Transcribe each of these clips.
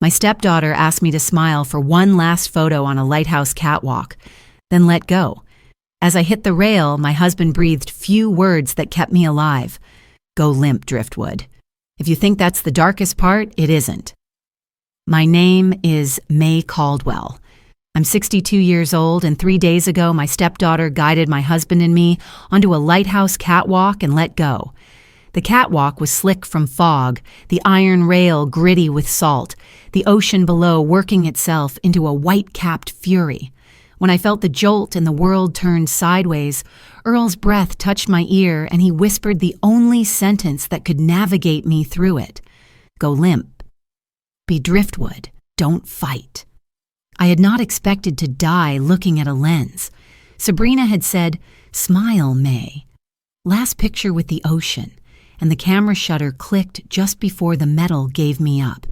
My stepdaughter asked me to smile for one last photo on a Lighthouse catwalk, then let go. As I hit the rail, my husband breathed few words that kept me alive. Go limp, Driftwood. If you think that's the darkest part, it isn't. My name is May Caldwell. I'm 62 years old, and 3 days ago my stepdaughter guided my husband and me onto a Lighthouse catwalk and let go. The catwalk was slick from fog, the iron rail gritty with salt, the ocean below working itself into a white-capped fury. When I felt the jolt and the world turned sideways, Earl's breath touched my ear and he whispered the only sentence that could navigate me through it. Go limp. Be driftwood. Don't fight. I had not expected to die looking at a lens. Sabrina had said, "Smile, May." Last picture with the ocean, and the camera shutter clicked just before the metal gave me up.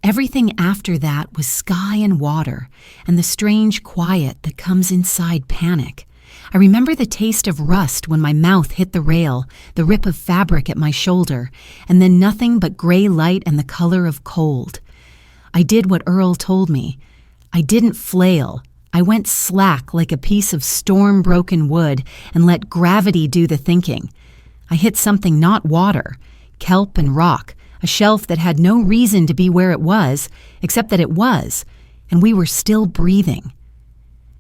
Everything after that was sky and water, and the strange quiet that comes inside panic. I remember the taste of rust when my mouth hit the rail, the rip of fabric at my shoulder, and then nothing but gray light and the color of cold. I did what Earl told me. I didn't flail. I went slack like a piece of storm-broken wood and let gravity do the thinking. I hit something not water, kelp and rock, a shelf that had no reason to be where it was, except that it was, and we were still breathing.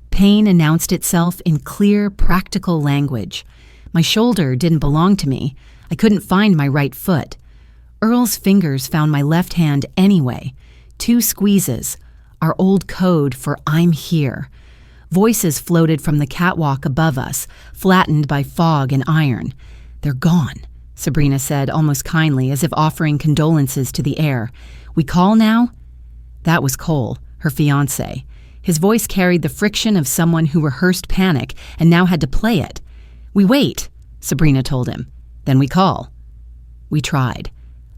Pain announced itself in clear, practical language. My shoulder didn't belong to me. I couldn't find my right foot. Earl's fingers found my left hand anyway. 2 squeezes, our old code for "I'm here." Voices floated from the catwalk above us, flattened by fog and iron. "They're gone," Sabrina said almost kindly, as if offering condolences to the air. "We call now?" That was Cole, her fiancé. His voice carried the friction of someone who rehearsed panic and now had to play it. "We wait," Sabrina told him. "Then we call." We tried.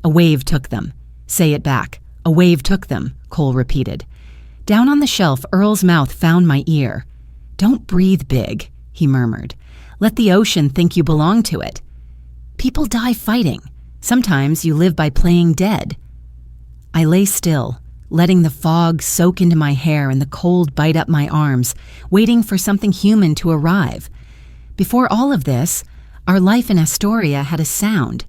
A wave took them. "Say it back." "A wave took them," Cole repeated. Down on the shelf, Earl's mouth found my ear. "Don't breathe big," he murmured. "Let the ocean think you belong to it. People die fighting. Sometimes you live by playing dead." I lay still, letting the fog soak into my hair and the cold bite up my arms, waiting for something human to arrive. Before all of this, our life in Astoria had a sound.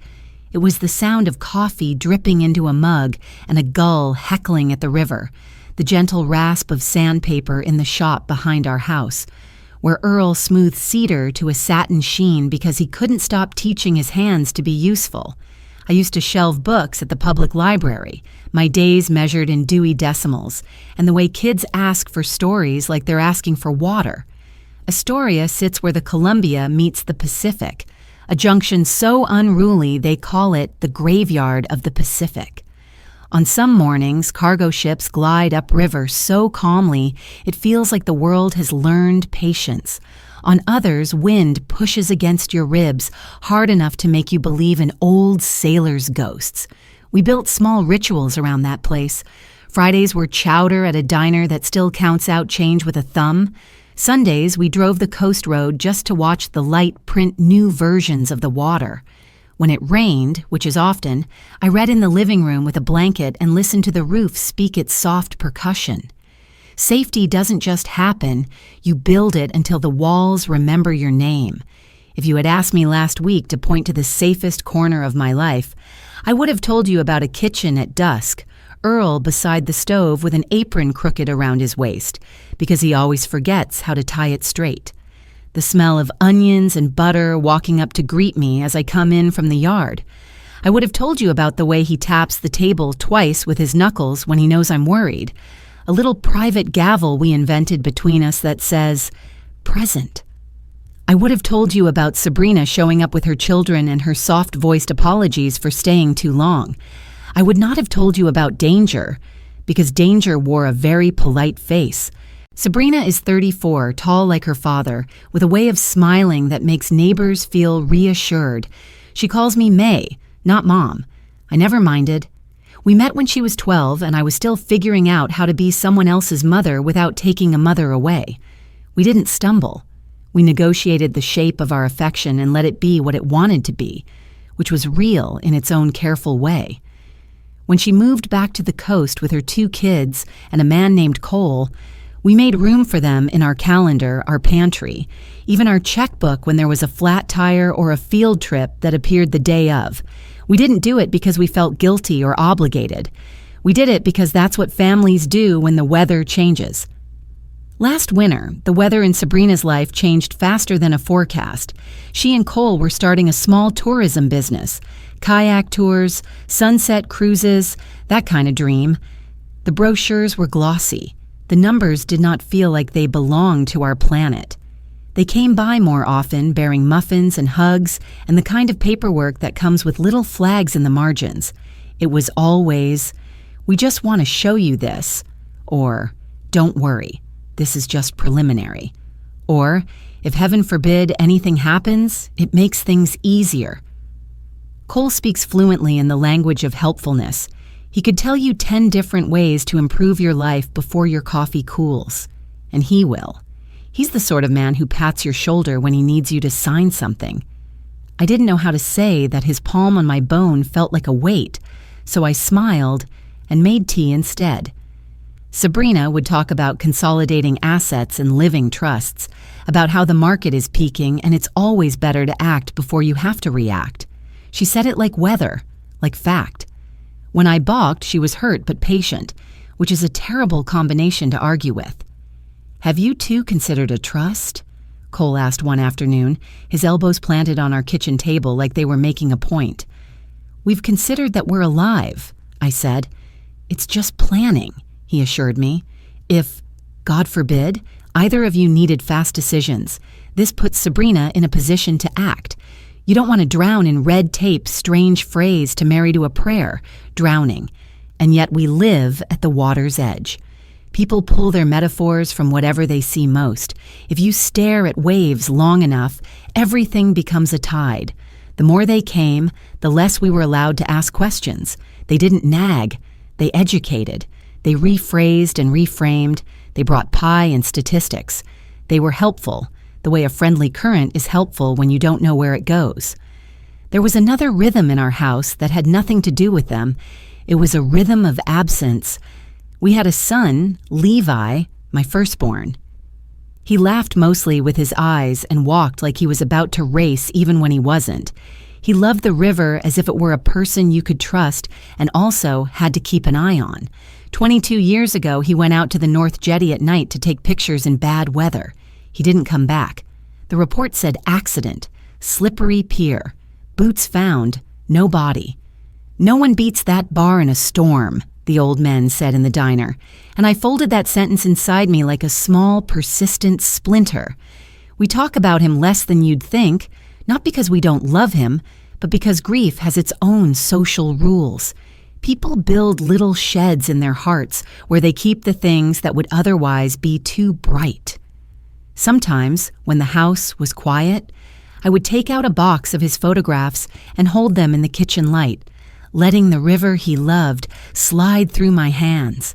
It was the sound of coffee dripping into a mug and a gull heckling at the river, the gentle rasp of sandpaper in the shop behind our house, where Earl smoothed cedar to a satin sheen because he couldn't stop teaching his hands to be useful. I used to shelve books at the public library, my days measured in Dewey Decimals, and the way kids ask for stories like they're asking for water. Astoria sits where the Columbia meets the Pacific, a junction so unruly they call it the graveyard of the Pacific. On some mornings, cargo ships glide upriver so calmly it feels like the world has learned patience. On others, wind pushes against your ribs hard enough to make you believe in old sailors' ghosts. We built small rituals around that place. Fridays were chowder at a diner that still counts out change with a thumb. Sundays, we drove the coast road just to watch the light print new versions of the water. When it rained, which is often, I read in the living room with a blanket and listened to the roof speak its soft percussion. Safety doesn't just happen, you build it until the walls remember your name. If you had asked me last week to point to the safest corner of my life, I would have told you about a kitchen at dusk, Earl beside the stove with an apron crooked around his waist, because he always forgets how to tie it straight. The smell of onions and butter walking up to greet me as I come in from the yard. I would have told you about the way he taps the table twice with his knuckles when he knows I'm worried. A little private gavel we invented between us that says, "Present." I would have told you about Sabrina showing up with her children and her soft-voiced apologies for staying too long. I would not have told you about Danger, because Danger wore a very polite face. Sabrina is 34, tall like her father, with a way of smiling that makes neighbors feel reassured. She calls me May, not Mom. I never minded. We met when she was 12, and I was still figuring out how to be someone else's mother without taking a mother away. We didn't stumble. We negotiated the shape of our affection and let it be what it wanted to be, which was real in its own careful way. When she moved back to the coast with her 2 kids and a man named Cole, we made room for them in our calendar, our pantry, even our checkbook when there was a flat tire or a field trip that appeared the day of. We didn't do it because we felt guilty or obligated. We did it because that's what families do when the weather changes. Last winter, the weather in Sabrina's life changed faster than a forecast. She and Cole were starting a small tourism business. Kayak tours, sunset cruises, that kind of dream. The brochures were glossy. The numbers did not feel like they belonged to our planet. They came by more often, bearing muffins and hugs and the kind of paperwork that comes with little flags in the margins. It was always, "We just want to show you this," or "Don't worry, this is just preliminary," or "If heaven forbid anything happens, it makes things easier." Cole speaks fluently in the language of helpfulness. He could tell you 10 different ways to improve your life before your coffee cools. And he will. He's the sort of man who pats your shoulder when he needs you to sign something. I didn't know how to say that his palm on my bone felt like a weight, so I smiled and made tea instead. Sabrina would talk about consolidating assets and living trusts, about how the market is peaking and it's always better to act before you have to react. She said it like weather, like fact. When I balked, she was hurt but patient, which is a terrible combination to argue with. "Have you two considered a trust?" Cole asked one afternoon, his elbows planted on our kitchen table like they were making a point. "We've considered that we're alive," I said. "It's just planning," he assured me. "If, God forbid, either of you needed fast decisions, this puts Sabrina in a position to act. You don't want to drown in red tape, strange phrase to marry to a prayer, drowning. And yet we live at the water's edge. People pull their metaphors from whatever they see most. If you stare at waves long enough, everything becomes a tide. The more they came, the less we were allowed to ask questions. They didn't nag. They educated. They rephrased and reframed. They brought pie and statistics. They were helpful, the way a friendly current is helpful when you don't know where it goes. There was another rhythm in our house that had nothing to do with them. It was a rhythm of absence. We had a son, Levi, my firstborn. He laughed mostly with his eyes and walked like he was about to race even when he wasn't. He loved the river as if it were a person you could trust and also had to keep an eye on. 22 years ago, he went out to the North Jetty at night to take pictures in bad weather. He didn't come back. The report said accident, slippery pier, boots found, no body. "No one beats that bar in a storm," the old men said in the diner, and I folded that sentence inside me like a small, persistent splinter. We talk about him less than you'd think, not because we don't love him, but because grief has its own social rules. People build little sheds in their hearts where they keep the things that would otherwise be too bright. Sometimes, when the house was quiet, I would take out a box of his photographs and hold them in the kitchen light, letting the river he loved slide through my hands.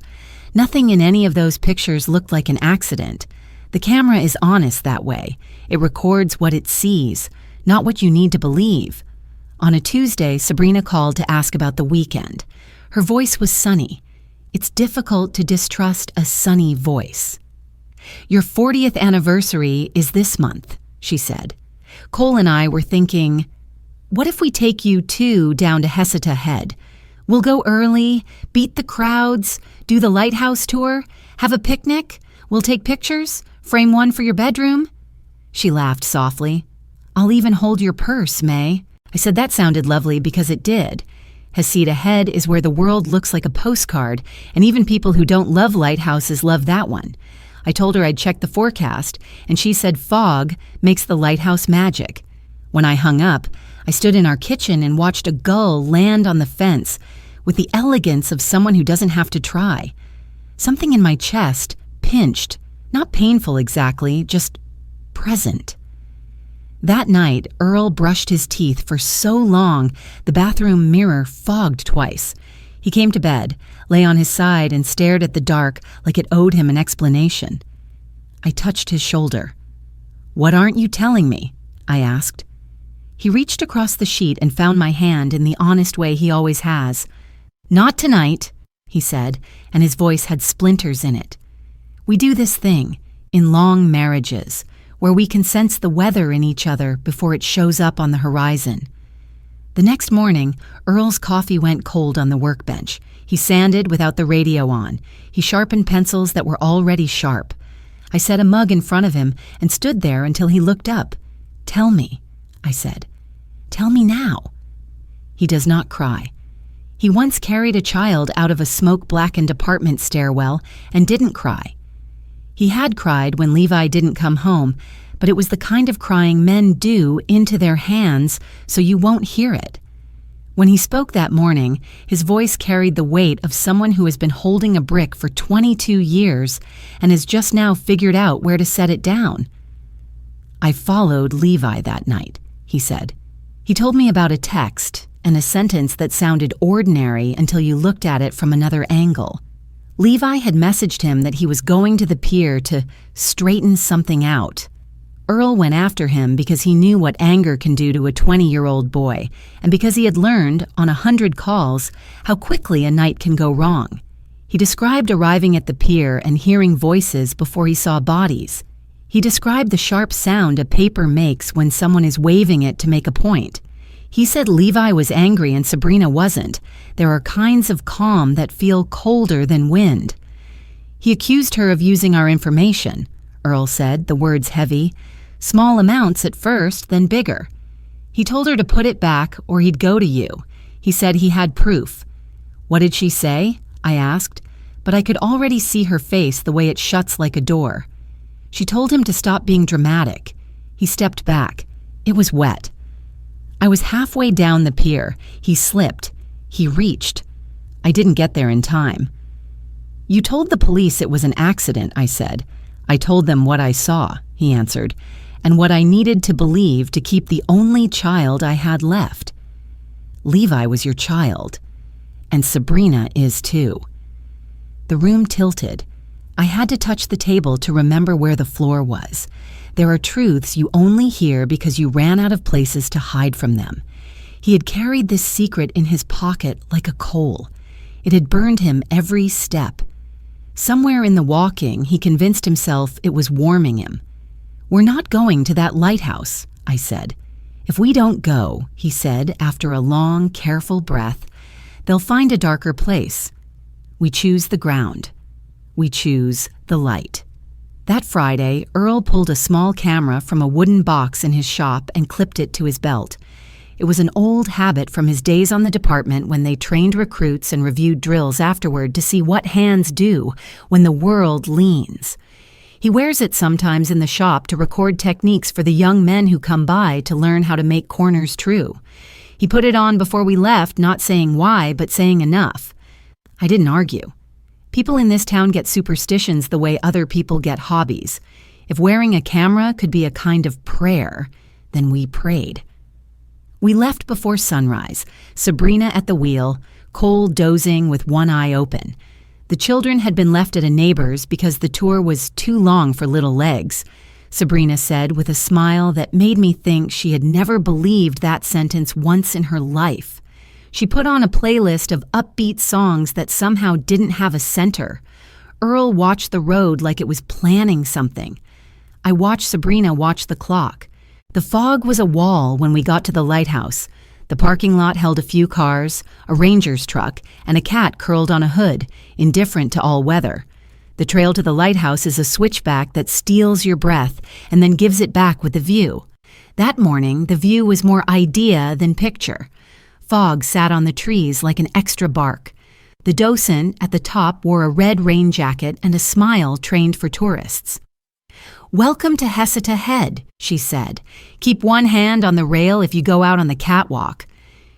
Nothing in any of those pictures looked like an accident. The camera is honest that way. It records what it sees, not what you need to believe. On a Tuesday, Sabrina called to ask about the weekend. Her voice was sunny. It's difficult to distrust a sunny voice. "Your 40th anniversary is this month," she said. "Cole and I were thinking, what if we take you two down to Heseta Head? We'll go early, beat the crowds, do the Lighthouse tour, have a picnic. We'll take pictures, frame one for your bedroom." She laughed softly. "I'll even hold your purse, May." I said that sounded lovely because it did. Heseta Head is where the world looks like a postcard, and even people who don't love lighthouses love that one. I told her I'd check the forecast, and she said fog makes the lighthouse magic. When I hung up, I stood in our kitchen and watched a gull land on the fence with the elegance of someone who doesn't have to try. Something in my chest pinched, not painful exactly, just present. That night, Earl brushed his teeth for so long the bathroom mirror fogged twice. He came to bed, lay on his side, and stared at the dark like it owed him an explanation. I touched his shoulder. "What aren't you telling me?" I asked. He reached across the sheet and found my hand in the honest way he always has. "Not tonight," he said, and his voice had splinters in it. "We do this thing, in long marriages, where we can sense the weather in each other before it shows up on the horizon." The next morning, Earl's coffee went cold on the workbench. He sanded without the radio on. He sharpened pencils that were already sharp. I set a mug in front of him and stood there until he looked up. "Tell me," I said. "Tell me now." He does not cry. He once carried a child out of a smoke-blackened apartment stairwell and didn't cry. He had cried when Levi didn't come home, but it was the kind of crying men do into their hands so you won't hear it. When he spoke that morning, his voice carried the weight of someone who has been holding a brick for 22 years and has just now figured out where to set it down. "I followed Levi that night," he said. "He told me about a text and a sentence that sounded ordinary until you looked at it from another angle. Levi had messaged him that he was going to the pier to straighten something out. Earl went after him because he knew what anger can do to a 20-year-old boy, and because he had learned, on 100 calls, how quickly a night can go wrong. He described arriving at the pier and hearing voices before he saw bodies. He described the sharp sound a paper makes when someone is waving it to make a point. He said Levi was angry and Sabrina wasn't. There are kinds of calm that feel colder than wind. He accused her of using our information," Earl said, the words heavy. "Small amounts at first, then bigger. He told her to put it back or he'd go to you. He said he had proof." "What did she say?" I asked, but I could already see her face the way it shuts like a door. "She told him to stop being dramatic." He stepped back. It was wet. I was halfway down the pier. He slipped. He reached. I didn't get there in time. "You told the police it was an accident," I said. "I told them what I saw," he answered, "and what I needed to believe to keep the only child I had left. Levi was your child, and Sabrina is too." The room tilted. I had to touch the table to remember where the floor was. There are truths you only hear because you ran out of places to hide from them. He had carried this secret in his pocket like a coal. It had burned him every step. Somewhere in the walking, he convinced himself it was warming him. "We're not going to that lighthouse," I said. "If we don't go," he said after a long, careful breath, "they'll find a darker place. We choose the ground. We choose the light." That Friday, Earl pulled a small camera from a wooden box in his shop and clipped it to his belt. It was an old habit from his days on the department when they trained recruits and reviewed drills afterward to see what hands do when the world leans. He wears it sometimes in the shop to record techniques for the young men who come by to learn how to make corners true. He put it on before we left, not saying why, but saying enough. I didn't argue. People in this town get superstitions the way other people get hobbies. If wearing a camera could be a kind of prayer, then we prayed. We left before sunrise, Sabrina at the wheel, Cole dozing with one eye open. The children had been left at a neighbor's because the tour was too long for little legs, Sabrina said with a smile that made me think she had never believed that sentence once in her life. She put on a playlist of upbeat songs that somehow didn't have a center. Earl watched the road like it was planning something. I watched Sabrina watch the clock. The fog was a wall when we got to the lighthouse. The parking lot held a few cars, a ranger's truck, and a cat curled on a hood, indifferent to all weather. The trail to the lighthouse is a switchback that steals your breath and then gives it back with the view. That morning, the view was more idea than picture. Fog sat on the trees like an extra bark. The docent at the top wore a red rain jacket and a smile trained for tourists. "Welcome to Heseta Head," she said. "Keep one hand on the rail if you go out on the catwalk.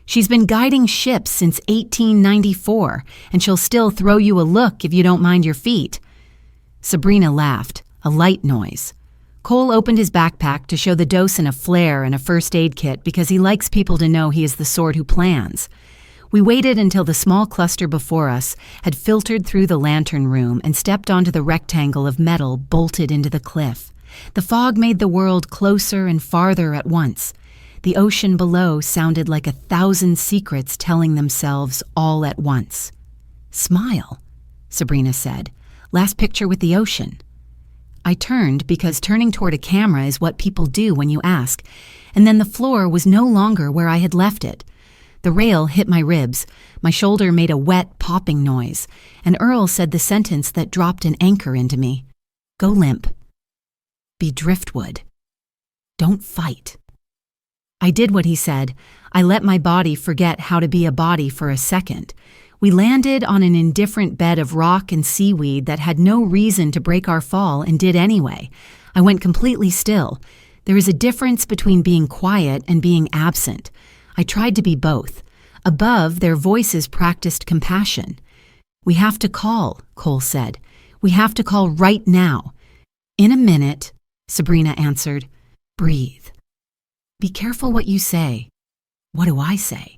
She's been guiding ships since 1894, and she'll still throw you a look if you don't mind your feet." Sabrina laughed, a light noise. Cole opened his backpack to show the docent a flare and a first aid kit because he likes people to know he is the sort who plans. We waited until the small cluster before us had filtered through the lantern room and stepped onto the rectangle of metal bolted into the cliff. The fog made the world closer and farther at once. The ocean below sounded like 1,000 secrets telling themselves all at once. "Smile," Sabrina said. "Last picture with the ocean." I turned because turning toward a camera is what people do when you ask, and then the floor was no longer where I had left it. The rail hit my ribs, my shoulder made a wet, popping noise, and Earl said the sentence that dropped an anchor into me. "Go limp. Be driftwood. Don't fight." I did what he said. I let my body forget how to be a body for a second. We landed on an indifferent bed of rock and seaweed that had no reason to break our fall and did anyway. I went completely still. There is a difference between being quiet and being absent. I tried to be both. Above, their voices practiced compassion. "We have to call," Cole said. "We have to call right now." "In a minute," Sabrina answered. "Breathe. Be careful what you say." "What do I say?"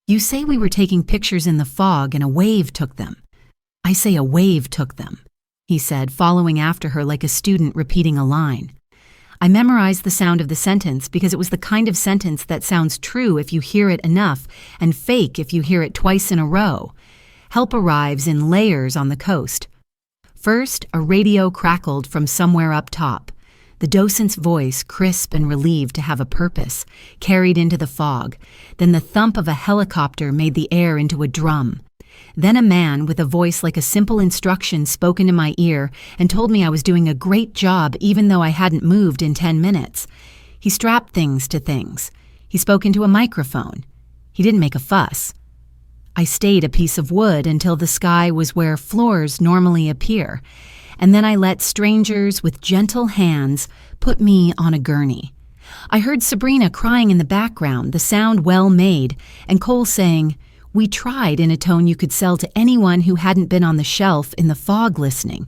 "You say we were taking pictures in the fog and a wave took them." "I say a wave took them," he said, following after her like a student repeating a line. I memorized the sound of the sentence because it was the kind of sentence that sounds true if you hear it enough and fake if you hear it twice in a row. Help arrives in layers on the coast. First, a radio crackled from somewhere up top. The docent's voice, crisp and relieved to have a purpose, carried into the fog. Then the thump of a helicopter made the air into a drum. Then a man with a voice like a simple instruction spoke into my ear and told me I was doing a great job even though I hadn't moved in 10 minutes. He strapped things to things. He spoke into a microphone. He didn't make a fuss. I stayed a piece of wood until the sky was where floors normally appear, and then I let strangers with gentle hands put me on a gurney. I heard Sabrina crying in the background, the sound well made, and Cole saying, "We tried," in a tone you could sell to anyone who hadn't been on the shelf in the fog listening.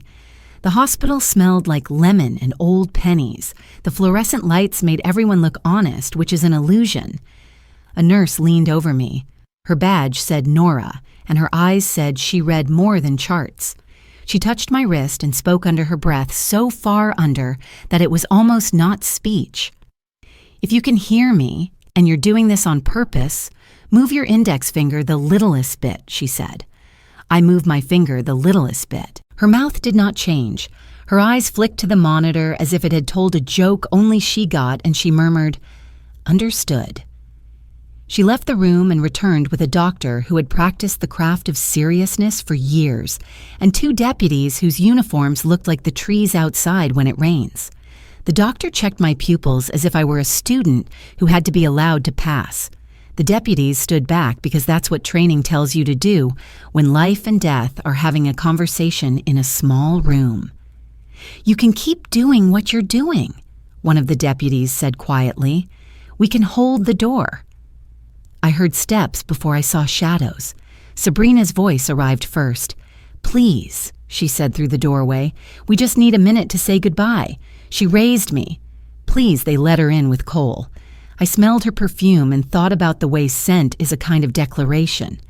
The hospital smelled like lemon and old pennies. The fluorescent lights made everyone look honest, which is an illusion. A nurse leaned over me. Her badge said Nora, and her eyes said she read more than charts. She touched my wrist and spoke under her breath, so far under that it was almost not speech. "If you can hear me, and you're doing this on purpose, move your index finger the littlest bit," she said. I moved my finger the littlest bit. Her mouth did not change. Her eyes flicked to the monitor as if it had told a joke only she got, and she murmured, "Understood." She left the room and returned with a doctor who had practiced the craft of seriousness for years, and 2 deputies whose uniforms looked like the trees outside when it rains. The doctor checked my pupils as if I were a student who had to be allowed to pass. The deputies stood back because that's what training tells you to do when life and death are having a conversation in a small room. "You can keep doing what you're doing," one of the deputies said quietly. "We can hold the door." I heard steps before I saw shadows. Sabrina's voice arrived first. "Please," she said through the doorway, "we just need a minute to say goodbye." She raised me. "Please," they let her in with Cole. I smelled her perfume and thought about the way scent is a kind of declaration.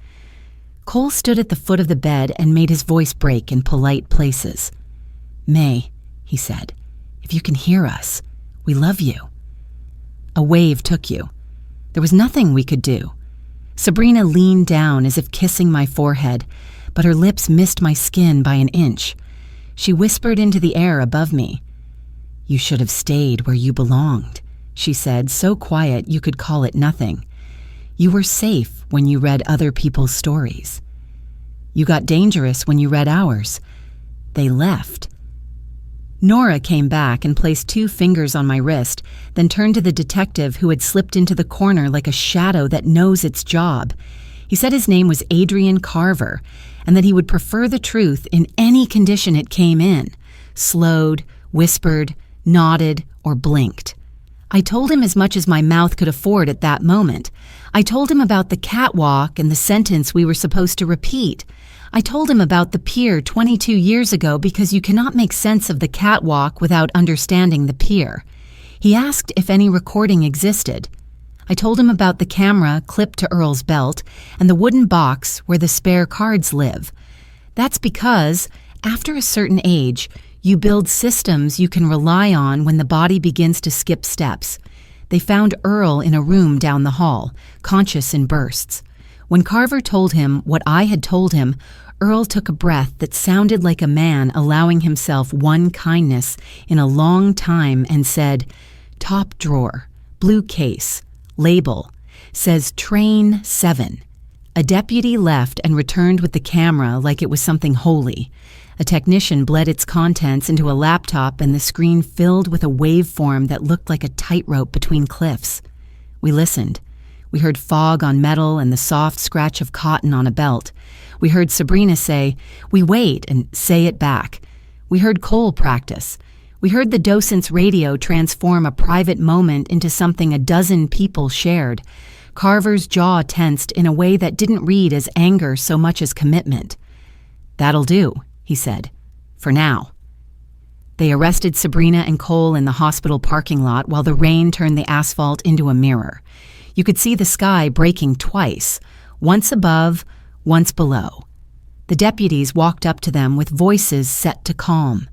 Cole stood at the foot of the bed and made his voice break in polite places. "May," he said, "if you can hear us, we love you." A wave took you. There was nothing we could do. Sabrina leaned down as if kissing my forehead, but her lips missed my skin by an inch. She whispered into the air above me. "You should have stayed where you belonged," she said, so quiet you could call it nothing. "You were safe when you read other people's stories. You got dangerous when you read ours. They left." Nora came back and placed 2 fingers on my wrist, then turned to the detective who had slipped into the corner like a shadow that knows its job. He said his name was Adrian Carver, and that he would prefer the truth in any condition it came in. Slowed, whispered, nodded, or blinked. I told him as much as my mouth could afford at that moment. I told him about the catwalk and the sentence we were supposed to repeat. I told him about the pier 22 years ago because you cannot make sense of the catwalk without understanding the pier. He asked if any recording existed. I told him about the camera clipped to Earl's belt and the wooden box where the spare cards live. That's because, after a certain age, you build systems you can rely on when the body begins to skip steps. They found Earl in a room down the hall, conscious in bursts. When Carver told him what I had told him, Earl took a breath that sounded like a man allowing himself one kindness in a long time and said, "Top drawer, blue case, label, says Train 7. A deputy left and returned with the camera like it was something holy. A technician bled its contents into a laptop and the screen filled with a waveform that looked like a tightrope between cliffs. We listened. We heard fog on metal and the soft scratch of cotton on a belt. We heard Sabrina say, "We wait," and say it back. We heard Cole practice. We heard the docent's radio transform a private moment into something a dozen people shared. Carver's jaw tensed in a way that didn't read as anger so much as commitment. "That'll do," he said. "For now." They arrested Sabrina and Cole in the hospital parking lot while the rain turned the asphalt into a mirror. You could see the sky breaking twice, once above, once below. The deputies walked up to them with voices set to calm.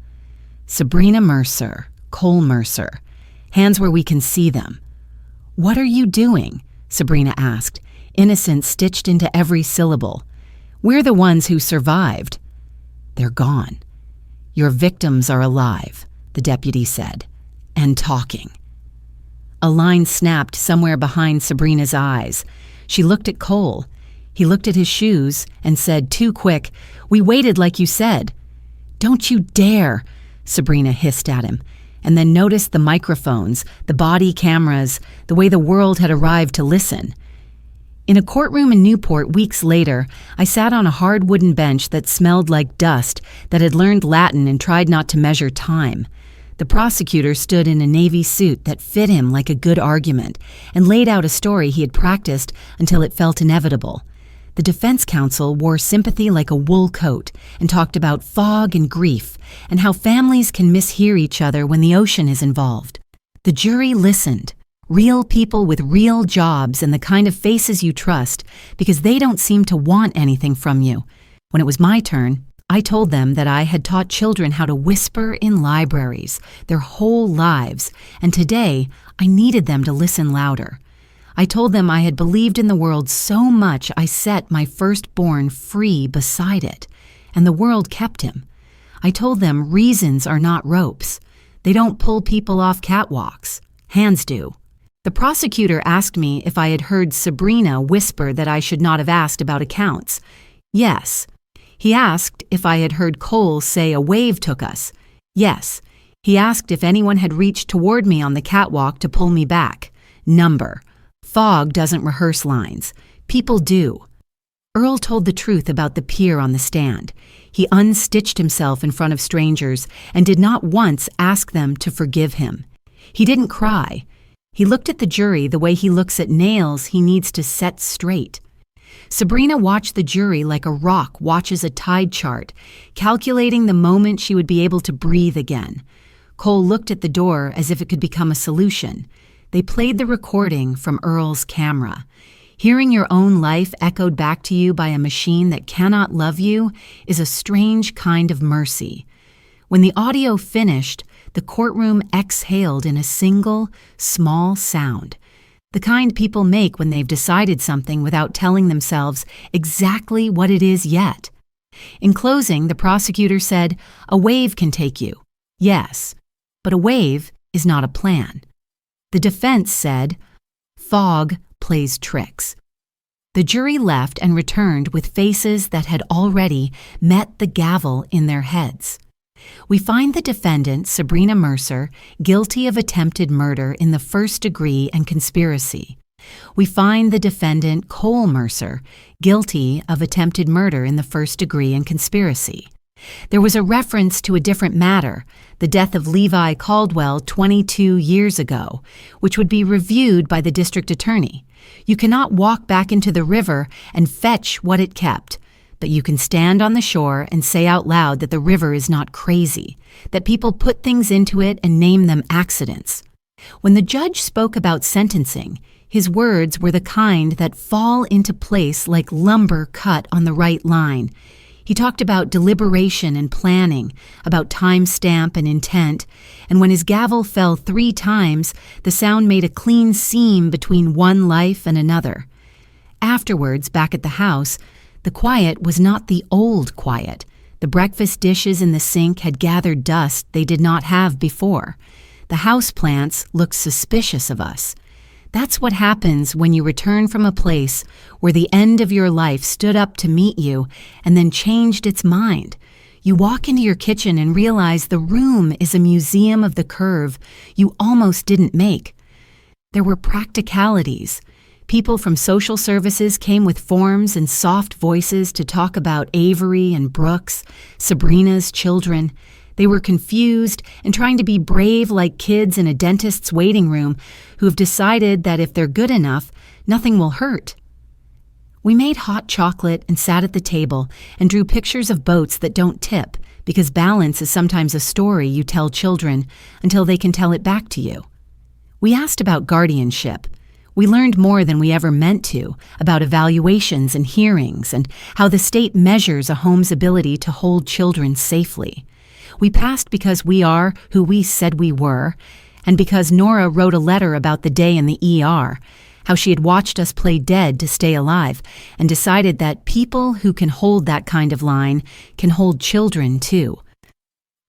"Sabrina Mercer, Cole Mercer, hands where we can see them." "What are you doing?" Sabrina asked, innocence stitched into every syllable. "We're the ones who survived." "They're gone. Your victims are alive," the deputy said, "and talking." A line snapped somewhere behind Sabrina's eyes. She looked at Cole. He looked at his shoes and said, too quick, "We waited like you said." "Don't you dare," Sabrina hissed at him, and then noticed the microphones, the body cameras, the way the world had arrived to listen. In a courtroom in Newport weeks later, I sat on a hard wooden bench that smelled like dust, that had learned Latin and tried not to measure time. The prosecutor stood in a navy suit that fit him like a good argument and laid out a story he had practiced until it felt inevitable. The defense counsel wore sympathy like a wool coat and talked about fog and grief and how families can mishear each other when the ocean is involved. The jury listened. Real people with real jobs and the kind of faces you trust because they don't seem to want anything from you. When it was my turn, I told them that I had taught children how to whisper in libraries their whole lives, and today I needed them to listen louder. I told them I had believed in the world so much I set my firstborn free beside it, and the world kept him. I told them reasons are not ropes. They don't pull people off catwalks. Hands do. The prosecutor asked me if I had heard Sabrina whisper that I should not have asked about accounts. Yes. He asked if I had heard Cole say a wave took us. Yes. He asked if anyone had reached toward me on the catwalk to pull me back. Number. Fog doesn't rehearse lines. People do. Earl told the truth about the pier on the stand. He unstitched himself in front of strangers and did not once ask them to forgive him. He didn't cry. He looked at the jury the way he looks at nails he needs to set straight. Sabrina watched the jury like a rock watches a tide chart, calculating the moment she would be able to breathe again. Cole looked at the door as if it could become a solution. They played the recording from Earl's camera. Hearing your own life echoed back to you by a machine that cannot love you is a strange kind of mercy. When the audio finished, the courtroom exhaled in a single, small sound, the kind people make when they've decided something without telling themselves exactly what it is yet. In closing, the prosecutor said, "A wave can take you." Yes, but a wave is not a plan. The defense said, "Fog plays tricks." The jury left and returned with faces that had already met the gavel in their heads. We find the defendant, Sabrina Mercer, guilty of attempted murder in the first degree and conspiracy. We find the defendant, Cole Mercer, guilty of attempted murder in the first degree and conspiracy. There was a reference to a different matter, the death of Levi Caldwell 22 years ago, which would be reviewed by the district attorney. You cannot walk back into the river and fetch what it kept, but you can stand on the shore and say out loud that the river is not crazy, that people put things into it and name them accidents. When the judge spoke about sentencing, his words were the kind that fall into place like lumber cut on the right line. He talked about deliberation and planning, about time-stamp and intent, and when his gavel fell 3 times, the sound made a clean seam between one life and another. Afterwards, back at the house, the quiet was not the old quiet. The breakfast dishes in the sink had gathered dust they did not have before. The houseplants looked suspicious of us. That's what happens when you return from a place where the end of your life stood up to meet you and then changed its mind. You walk into your kitchen and realize the room is a museum of the curve you almost didn't make. There were practicalities. People from social services came with forms and soft voices to talk about Avery and Brooks, Sabrina's children. They were confused and trying to be brave like kids in a dentist's waiting room who have decided that if they're good enough, nothing will hurt. We made hot chocolate and sat at the table and drew pictures of boats that don't tip, because balance is sometimes a story you tell children until they can tell it back to you. We asked about guardianship. We learned more than we ever meant to about evaluations and hearings and how the state measures a home's ability to hold children safely. We passed because we are who we said we were, and because Nora wrote a letter about the day in the ER, how she had watched us play dead to stay alive, and decided that people who can hold that kind of line can hold children too.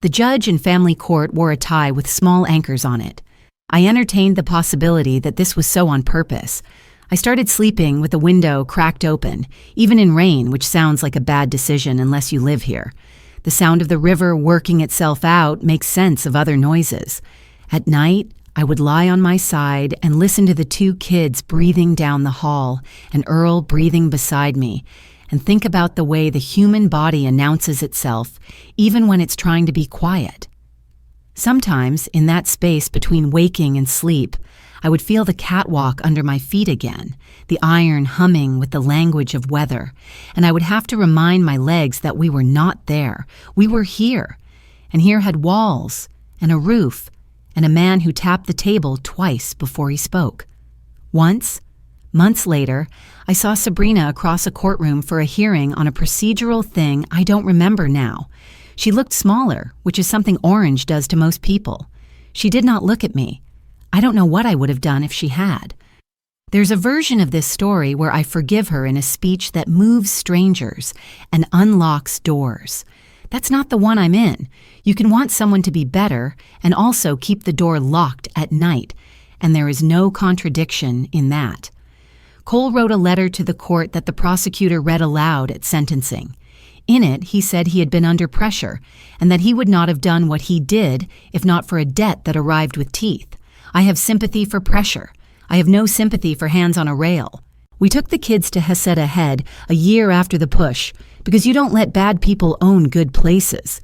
The judge in family court wore a tie with small anchors on it. I entertained the possibility that this was so on purpose. I started sleeping with the window cracked open, even in rain, which sounds like a bad decision unless you live here. The sound of the river working itself out makes sense of other noises. At night, I would lie on my side and listen to the 2 kids breathing down the hall and Earl breathing beside me, and think about the way the human body announces itself, even when it's trying to be quiet. Sometimes, in that space between waking and sleep, I would feel the catwalk under my feet again, the iron humming with the language of weather, and I would have to remind my legs that we were not there. We were here, and here had walls and a roof and a man who tapped the table twice before he spoke. Once, months later, I saw Sabrina across a courtroom for a hearing on a procedural thing I don't remember now. She looked smaller, which is something orange does to most people. She did not look at me. I don't know what I would have done if she had. There's a version of this story where I forgive her in a speech that moves strangers and unlocks doors. That's not the one I'm in. You can want someone to be better and also keep the door locked at night, and there is no contradiction in that. Cole wrote a letter to the court that the prosecutor read aloud at sentencing. In it, he said he had been under pressure and that he would not have done what he did if not for a debt that arrived with teeth. I have sympathy for pressure. I have no sympathy for hands on a rail. We took the kids to Hesed Head a year after the push because you don't let bad people own good places.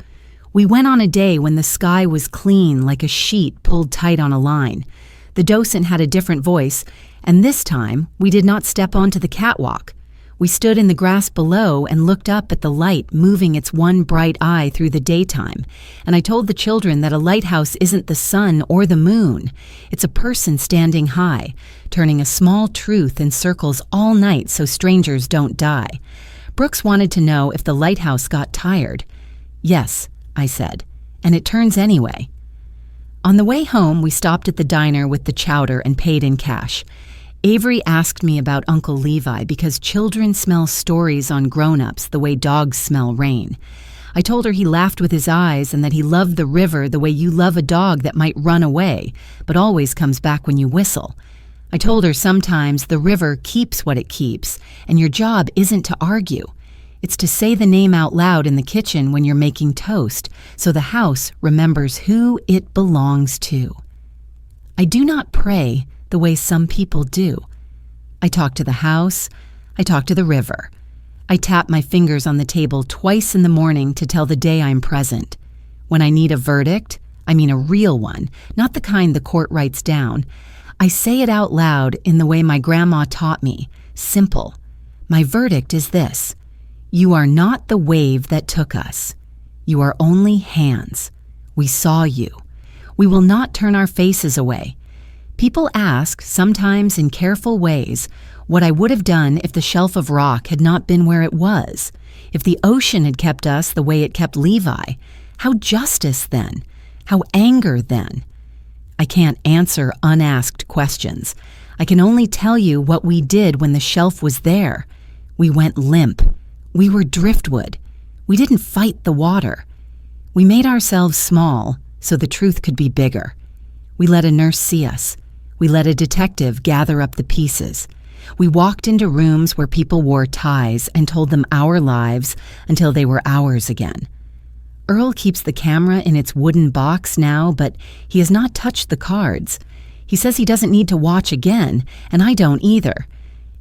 We went on a day when the sky was clean like a sheet pulled tight on a line. The docent had a different voice, and this time we did not step onto the catwalk. We stood in the grass below and looked up at the light moving its one bright eye through the daytime, and I told the children that a lighthouse isn't the sun or the moon. It's a person standing high, turning a small truth in circles all night so strangers don't die. Brooks wanted to know if the lighthouse got tired. Yes, I said, and it turns anyway. On the way home, we stopped at the diner with the chowder and paid in cash. Avery asked me about Uncle Levi because children smell stories on grown-ups the way dogs smell rain. I told her he laughed with his eyes and that he loved the river the way you love a dog that might run away, but always comes back when you whistle. I told her sometimes the river keeps what it keeps, and your job isn't to argue. It's to say the name out loud in the kitchen when you're making toast, so the house remembers who it belongs to. I do not pray the way some people do. I talk to the house, I talk to the river. I tap my fingers on the table twice in the morning to tell the day I'm present. When I need a verdict, I mean a real one, not the kind the court writes down, I say it out loud in the way my grandma taught me, simple. My verdict is this: you are not the wave that took us. You are only hands. We saw you. We will not turn our faces away. People ask, sometimes in careful ways, what I would have done if the shelf of rock had not been where it was, if the ocean had kept us the way it kept Levi. How justice then? How anger then? I can't answer unasked questions. I can only tell you what we did when the shelf was there. We went limp. We were driftwood. We didn't fight the water. We made ourselves small so the truth could be bigger. We let a nurse see us. We let a detective gather up the pieces. We walked into rooms where people wore ties and told them our lives until they were ours again. Earl keeps the camera in its wooden box now, but he has not touched the cards. He says he doesn't need to watch again, and I don't either.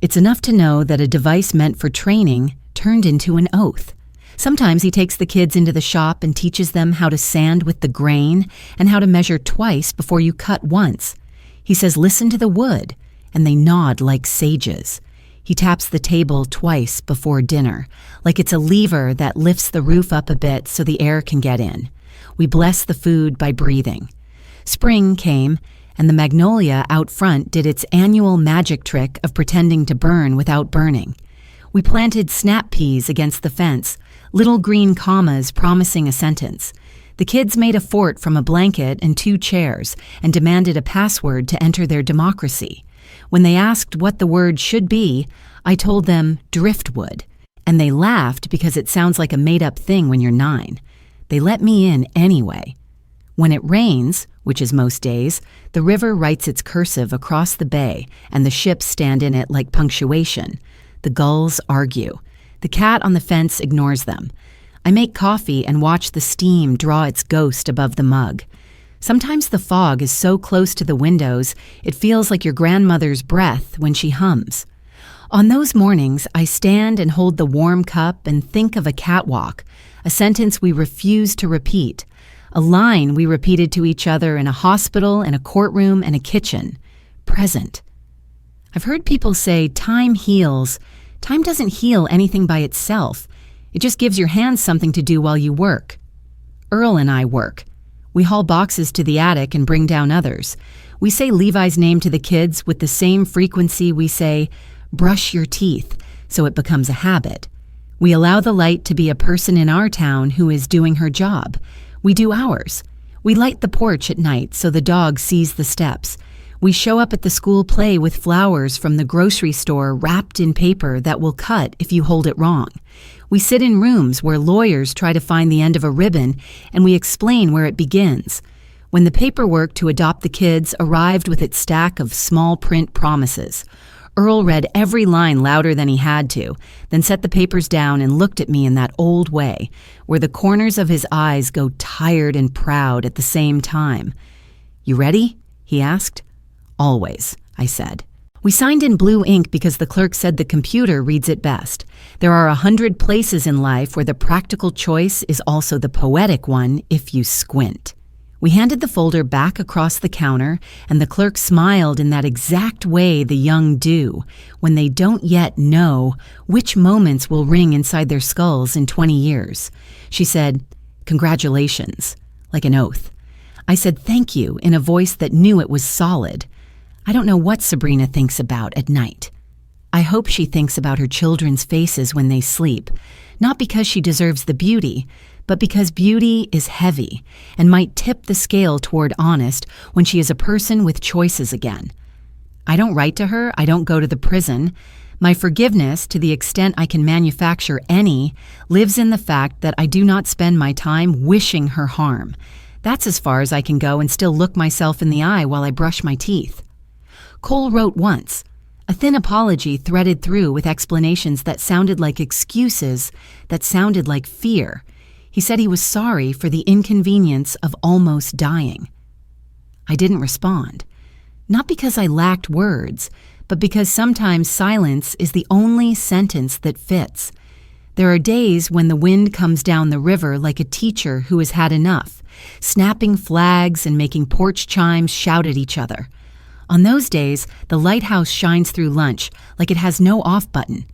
It's enough to know that a device meant for training turned into an oath. Sometimes he takes the kids into the shop and teaches them how to sand with the grain and how to measure twice before you cut once. He says, listen to the wood, and they nod like sages. He taps the table twice before dinner, like it's a lever that lifts the roof up a bit so the air can get in. We bless the food by breathing. Spring came, and the magnolia out front did its annual magic trick of pretending to burn without burning. We planted snap peas against the fence, little green commas promising a sentence. The kids made a fort from a blanket and 2 chairs and demanded a password to enter their democracy. When they asked what the word should be, I told them driftwood, and they laughed because it sounds like a made-up thing when you're 9. They let me in anyway. When it rains, which is most days, the river writes its cursive across the bay, and the ships stand in it like punctuation. The gulls argue. The cat on the fence ignores them. I make coffee and watch the steam draw its ghost above the mug. Sometimes the fog is so close to the windows, it feels like your grandmother's breath when she hums. On those mornings, I stand and hold the warm cup and think of a catwalk, a sentence we refuse to repeat, a line we repeated to each other in a hospital, in a courtroom, and a kitchen. Present. I've heard people say time heals. Time doesn't heal anything by itself. It just gives your hands something to do while you work. Earl and I work. We haul boxes to the attic and bring down others. We say Levi's name to the kids with the same frequency we say, brush your teeth, so it becomes a habit. We allow the light to be a person in our town who is doing her job. We do ours. We light the porch at night so the dog sees the steps. We show up at the school play with flowers from the grocery store wrapped in paper that will cut if you hold it wrong. We sit in rooms where lawyers try to find the end of a ribbon, and we explain where it begins. When the paperwork to adopt the kids arrived with its stack of small print promises, Earl read every line louder than he had to, then set the papers down and looked at me in that old way, where the corners of his eyes go tired and proud at the same time. "You ready?" he asked. "Always," I said. We signed in blue ink because the clerk said the computer reads it best. There are 100 places in life where the practical choice is also the poetic one if you squint. We handed the folder back across the counter, and the clerk smiled in that exact way the young do when they don't yet know which moments will ring inside their skulls in 20 years. She said, "Congratulations," like an oath. I said thank you in a voice that knew it was solid. I don't know what Sabrina thinks about at night. I hope she thinks about her children's faces when they sleep, not because she deserves the beauty, but because beauty is heavy and might tip the scale toward honest when she is a person with choices again. I don't write to her, I don't go to the prison. My forgiveness, to the extent I can manufacture any, lives in the fact that I do not spend my time wishing her harm. That's as far as I can go and still look myself in the eye while I brush my teeth. Cole wrote once, a thin apology threaded through with explanations that sounded like excuses, that sounded like fear. He said he was sorry for the inconvenience of almost dying. I didn't respond, not because I lacked words, but because sometimes silence is the only sentence that fits. There are days when the wind comes down the river like a teacher who has had enough, snapping flags and making porch chimes shout at each other. On those days, the lighthouse shines through lunch like it has no off button.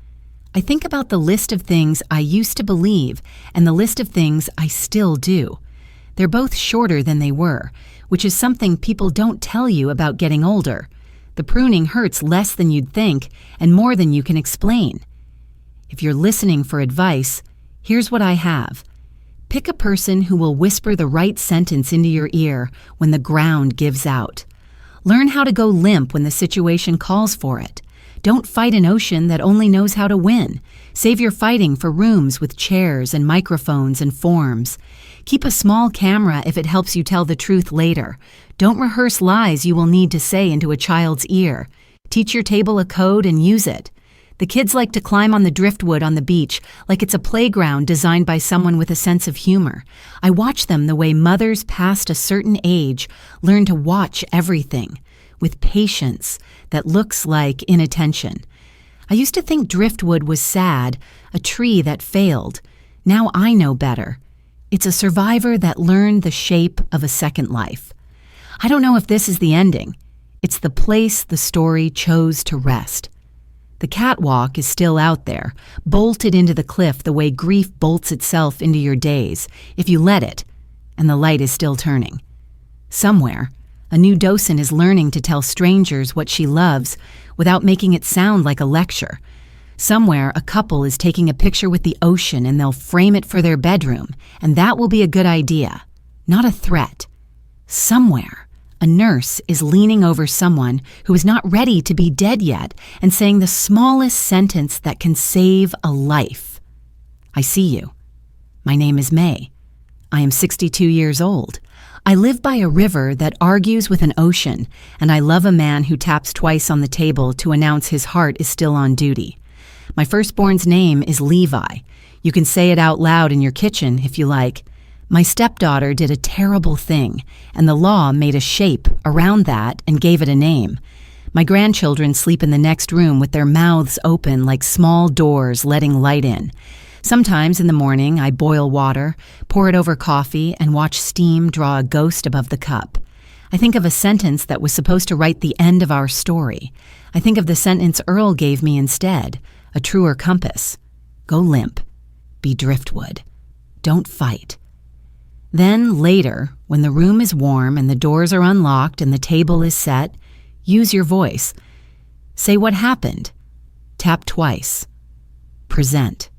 I think about the list of things I used to believe and the list of things I still do. They're both shorter than they were, which is something people don't tell you about getting older. The pruning hurts less than you'd think and more than you can explain. If you're listening for advice, here's what I have. Pick a person who will whisper the right sentence into your ear when the ground gives out. Learn how to go limp when the situation calls for it. Don't fight an ocean that only knows how to win. Save your fighting for rooms with chairs and microphones and forms. Keep a small camera if it helps you tell the truth later. Don't rehearse lies you will need to say into a child's ear. Teach your table a code and use it. The kids like to climb on the driftwood on the beach like it's a playground designed by someone with a sense of humor. I watch them the way mothers past a certain age learn to watch everything, with patience that looks like inattention. I used to think driftwood was sad, a tree that failed. Now I know better. It's a survivor that learned the shape of a second life. I don't know if this is the ending. It's the place the story chose to rest. The catwalk is still out there, bolted into the cliff the way grief bolts itself into your days, if you let it, and the light is still turning. Somewhere, a new docent is learning to tell strangers what she loves without making it sound like a lecture. Somewhere, a couple is taking a picture with the ocean and they'll frame it for their bedroom, and that will be a good idea, not a threat. Somewhere, a nurse is leaning over someone who is not ready to be dead yet and saying the smallest sentence that can save a life. I see you. My name is May. I am 62 years old. I live by a river that argues with an ocean, and I love a man who taps twice on the table to announce his heart is still on duty. My firstborn's name is Levi. You can say it out loud in your kitchen if you like. My stepdaughter did a terrible thing, and the law made a shape around that and gave it a name. My grandchildren sleep in the next room with their mouths open like small doors letting light in. Sometimes in the morning, I boil water, pour it over coffee, and watch steam draw a ghost above the cup. I think of a sentence that was supposed to write the end of our story. I think of the sentence Earl gave me instead, a truer compass. Go limp. Be driftwood. Don't fight. Then later, when the room is warm and the doors are unlocked and the table is set, use your voice. Say what happened. Tap twice. Present.